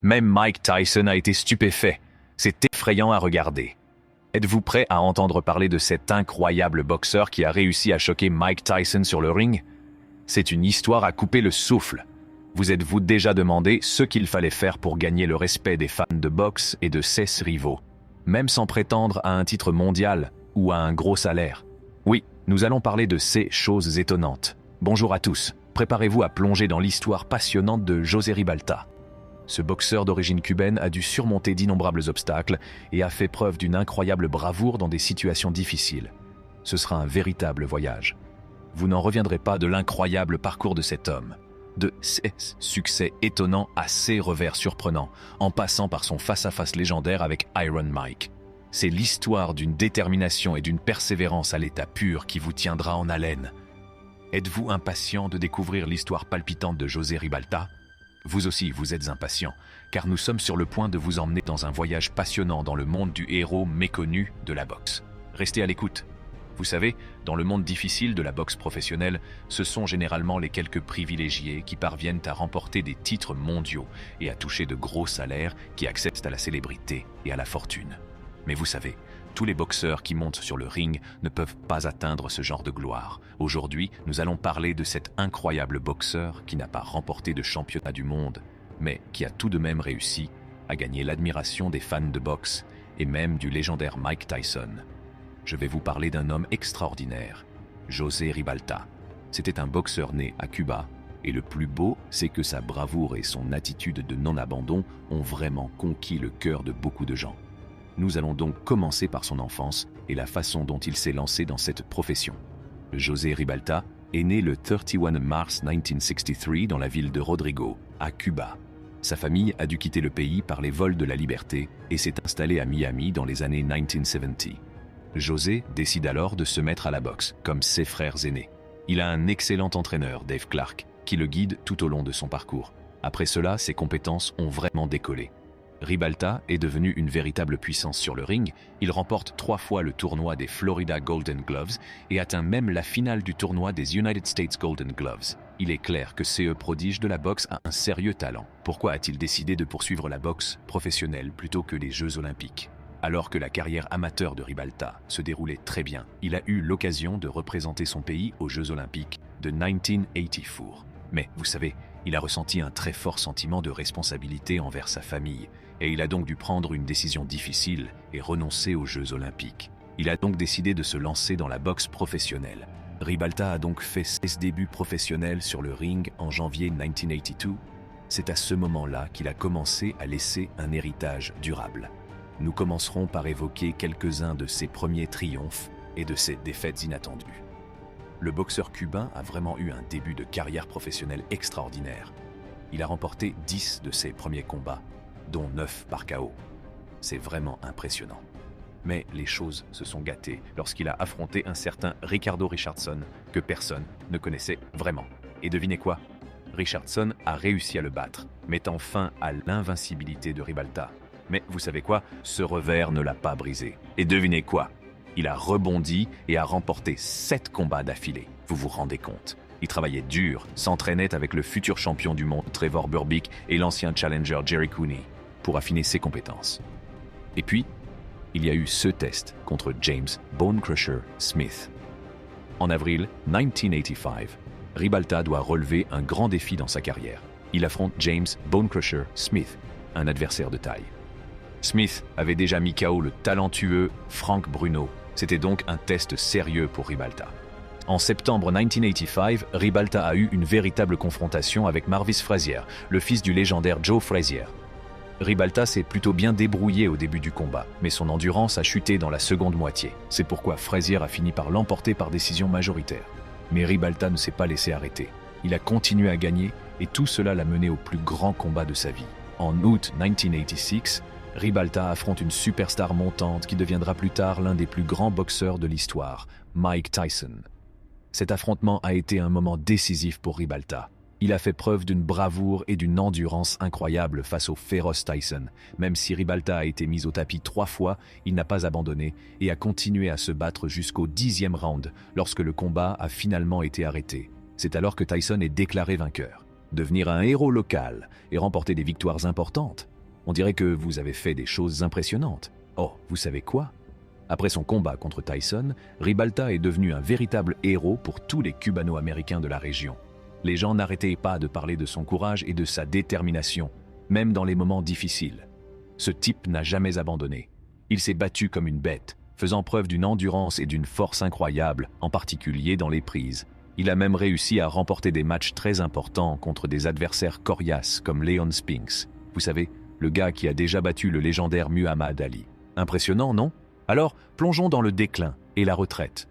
Même Mike Tyson a été stupéfait. C'est effrayant à regarder. Êtes-vous prêt à entendre parler de cet incroyable boxeur qui a réussi à choquer Mike Tyson sur le ring? C'est une histoire à couper le souffle. Vous êtes-vous déjà demandé ce qu'il fallait faire pour gagner le respect des fans de boxe et de ses rivaux, même sans prétendre à un titre mondial ou à un gros salaire? Oui, nous allons parler de ces choses étonnantes. Bonjour à tous, préparez-vous à plonger dans l'histoire passionnante de José Ribalta. Ce boxeur d'origine cubaine a dû surmonter d'innombrables obstacles et a fait preuve d'une incroyable bravoure dans des situations difficiles. Ce sera un véritable voyage. Vous n'en reviendrez pas de l'incroyable parcours de cet homme, de ses succès étonnants à ses revers surprenants, en passant par son face-à-face légendaire avec Iron Mike. C'est l'histoire d'une détermination et d'une persévérance à l'état pur qui vous tiendra en haleine. Êtes-vous impatient de découvrir l'histoire palpitante de José Ribalta? Vous aussi, vous êtes impatient, car nous sommes sur le point de vous emmener dans un voyage passionnant dans le monde du héros méconnu de la boxe. Restez à l'écoute. Vous savez, dans le monde difficile de la boxe professionnelle, ce sont généralement les quelques privilégiés qui parviennent à remporter des titres mondiaux et à toucher de gros salaires qui accèdent à la célébrité et à la fortune. Mais vous savez, tous les boxeurs qui montent sur le ring ne peuvent pas atteindre ce genre de gloire. Aujourd'hui, nous allons parler de cet incroyable boxeur qui n'a pas remporté de championnat du monde, mais qui a tout de même réussi à gagner l'admiration des fans de boxe et même du légendaire Mike Tyson. Je vais vous parler d'un homme extraordinaire, José Ribalta. C'était un boxeur né à Cuba, et le plus beau, c'est que sa bravoure et son attitude de non-abandon ont vraiment conquis le cœur de beaucoup de gens. Nous allons donc commencer par son enfance et la façon dont il s'est lancé dans cette profession. José Ribalta est né le 31 mars 1963 dans la ville de Rodrigo, à Cuba. Sa famille a dû quitter le pays par les vols de la liberté et s'est installée à Miami dans les années 1970. José décide alors de se mettre à la boxe, comme ses frères aînés. Il a un excellent entraîneur, Dave Clark, qui le guide tout au long de son parcours. Après cela, ses compétences ont vraiment décollé. Ribalta est devenu une véritable puissance sur le ring. Il remporte 3 fois le tournoi des Florida Golden Gloves et atteint même la finale du tournoi des United States Golden Gloves. Il est clair que ce prodige de la boxe a un sérieux talent. Pourquoi a-t-il décidé de poursuivre la boxe professionnelle plutôt que les Jeux Olympiques? Alors que la carrière amateur de Ribalta se déroulait très bien, il a eu l'occasion de représenter son pays aux Jeux Olympiques de 1984. Mais, vous savez, il a ressenti un très fort sentiment de responsabilité envers sa famille, et il a donc dû prendre une décision difficile et renoncer aux Jeux Olympiques. Il a donc décidé de se lancer dans la boxe professionnelle. Ribalta a donc fait ses débuts professionnels sur le ring en janvier 1982. C'est à ce moment-là qu'il a commencé à laisser un héritage durable. Nous commencerons par évoquer quelques-uns de ses premiers triomphes et de ses défaites inattendues. Le boxeur cubain a vraiment eu un début de carrière professionnelle extraordinaire. Il a remporté 10 de ses premiers combats, dont 9 par KO. C'est vraiment impressionnant. Mais les choses se sont gâtées lorsqu'il a affronté un certain Ricardo Richardson que personne ne connaissait vraiment. Et devinez quoi? Richardson a réussi à le battre, mettant fin à l'invincibilité de Ribalta. Mais vous savez quoi? Ce revers ne l'a pas brisé. Et devinez quoi? Il a rebondi et a remporté 7 combats d'affilée. Vous vous rendez compte? Il travaillait dur, s'entraînait avec le futur champion du monde Trevor Burbick et l'ancien challenger Jerry Cooney pour affiner ses compétences. Et puis, il y a eu ce test contre James Bone Crusher Smith. En avril 1985, Ribalta doit relever un grand défi dans sa carrière. Il affronte James Bone Crusher Smith, un adversaire de taille. Smith avait déjà mis KO le talentueux Frank Bruno. C'était donc un test sérieux pour Ribalta. En septembre 1985, Ribalta a eu une véritable confrontation avec Marvis Frazier, le fils du légendaire Joe Frazier. Ribalta s'est plutôt bien débrouillé au début du combat, mais son endurance a chuté dans la seconde moitié. C'est pourquoi Frazier a fini par l'emporter par décision majoritaire. Mais Ribalta ne s'est pas laissé arrêter. Il a continué à gagner et tout cela l'a mené au plus grand combat de sa vie. En août 1986, Ribalta affronte une superstar montante qui deviendra plus tard l'un des plus grands boxeurs de l'histoire, Mike Tyson. Cet affrontement a été un moment décisif pour Ribalta. Il a fait preuve d'une bravoure et d'une endurance incroyables face au féroce Tyson. Même si Ribalta a été mis au tapis 3 fois, il n'a pas abandonné et a continué à se battre jusqu'au 10e round lorsque le combat a finalement été arrêté. C'est alors que Tyson est déclaré vainqueur. devenir un héros local et remporter des victoires importantes. On dirait que vous avez fait des choses impressionnantes. Oh, vous savez quoi? Après son combat contre Tyson, Ribalta est devenu un véritable héros pour tous les Cubano-américains de la région. Les gens n'arrêtaient pas de parler de son courage et de sa détermination, même dans les moments difficiles. Ce type n'a jamais abandonné. Il s'est battu comme une bête, faisant preuve d'une endurance et d'une force incroyables, en particulier dans les prises. Il a même réussi à remporter des matchs très importants contre des adversaires coriaces comme Leon Spinks. Vous savez, le gars qui a déjà battu le légendaire Muhammad Ali. Impressionnant, non? Alors, plongeons dans le déclin et la retraite.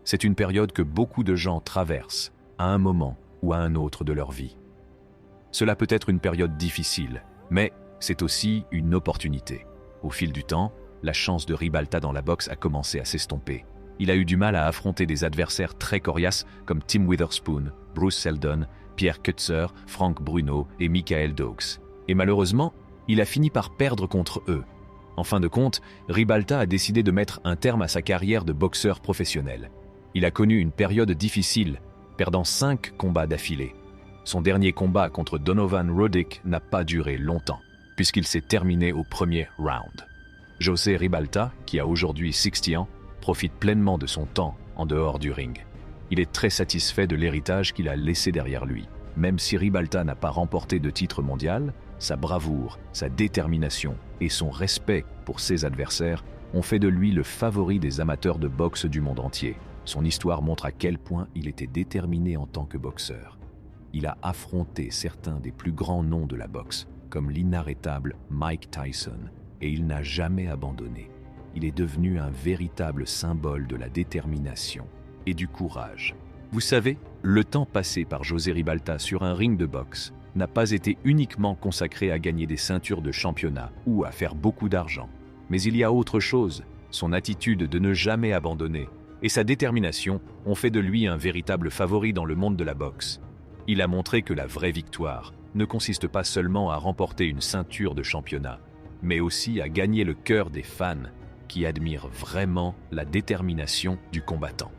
C'est une période que beaucoup de gens traversent, à un moment ou à un autre de leur vie. Cela peut être une période difficile, mais c'est aussi une opportunité. Au fil du temps, la chance de Ribalta dans la boxe a commencé à s'estomper. Il a eu du mal à affronter des adversaires très coriaces comme Tim Witherspoon, Bruce Seldon, Pierre Kutzer, Frank Bruno et Michael Dokes. Et malheureusement, il a fini par perdre contre eux. En fin de compte, Ribalta a décidé de mettre un terme à sa carrière de boxeur professionnel. Il a connu une période difficile, perdant 5 combats d'affilée. Son dernier combat contre Donovan Roddick n'a pas duré longtemps, puisqu'il s'est terminé au premier round. José Ribalta, qui a aujourd'hui 60 ans, profite pleinement de son temps en dehors du ring. Il est très satisfait de l'héritage qu'il a laissé derrière lui. Même si Ribalta n'a pas remporté de titre mondial, sa bravoure, sa détermination et son respect pour ses adversaires ont fait de lui le favori des amateurs de boxe du monde entier. Son histoire montre à quel point il était déterminé en tant que boxeur. Il a affronté certains des plus grands noms de la boxe, comme l'inarrêtable Mike Tyson, et il n'a jamais abandonné. Il est devenu un véritable symbole de la détermination et du courage. Vous savez, le temps passé par José Ribalta sur un ring de boxe n'a pas été uniquement consacré à gagner des ceintures de championnat ou à faire beaucoup d'argent. Mais il y a autre chose, son attitude de ne jamais abandonner et sa détermination ont fait de lui un véritable favori dans le monde de la boxe. Il a montré que la vraie victoire ne consiste pas seulement à remporter une ceinture de championnat, mais aussi à gagner le cœur des fans qui admirent vraiment la détermination du combattant.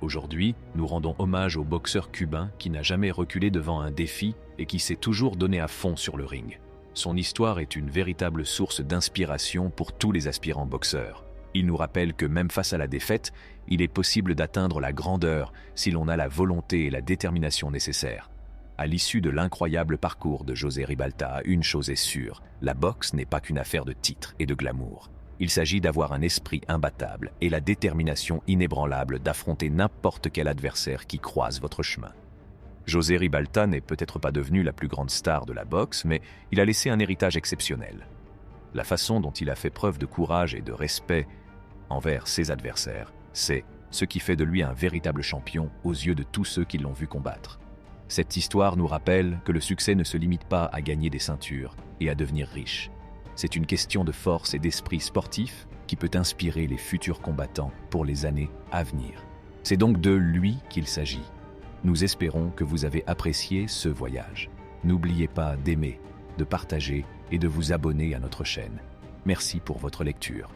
Aujourd'hui, nous rendons hommage au boxeur cubain qui n'a jamais reculé devant un défi et qui s'est toujours donné à fond sur le ring. Son histoire est une véritable source d'inspiration pour tous les aspirants boxeurs. Il nous rappelle que même face à la défaite, il est possible d'atteindre la grandeur si l'on a la volonté et la détermination nécessaires. À l'issue de l'incroyable parcours de José Ribalta, une chose est sûre, la boxe n'est pas qu'une affaire de titres et de glamour. Il s'agit d'avoir un esprit imbattable et la détermination inébranlable d'affronter n'importe quel adversaire qui croise votre chemin. José Ribalta n'est peut-être pas devenu la plus grande star de la boxe, mais il a laissé un héritage exceptionnel. La façon dont il a fait preuve de courage et de respect envers ses adversaires, c'est ce qui fait de lui un véritable champion aux yeux de tous ceux qui l'ont vu combattre. Cette histoire nous rappelle que le succès ne se limite pas à gagner des ceintures et à devenir riche. C'est une question de force et d'esprit sportif qui peut inspirer les futurs combattants pour les années à venir. C'est donc de lui qu'il s'agit. Nous espérons que vous avez apprécié ce voyage. N'oubliez pas d'aimer, de partager et de vous abonner à notre chaîne. Merci pour votre lecture.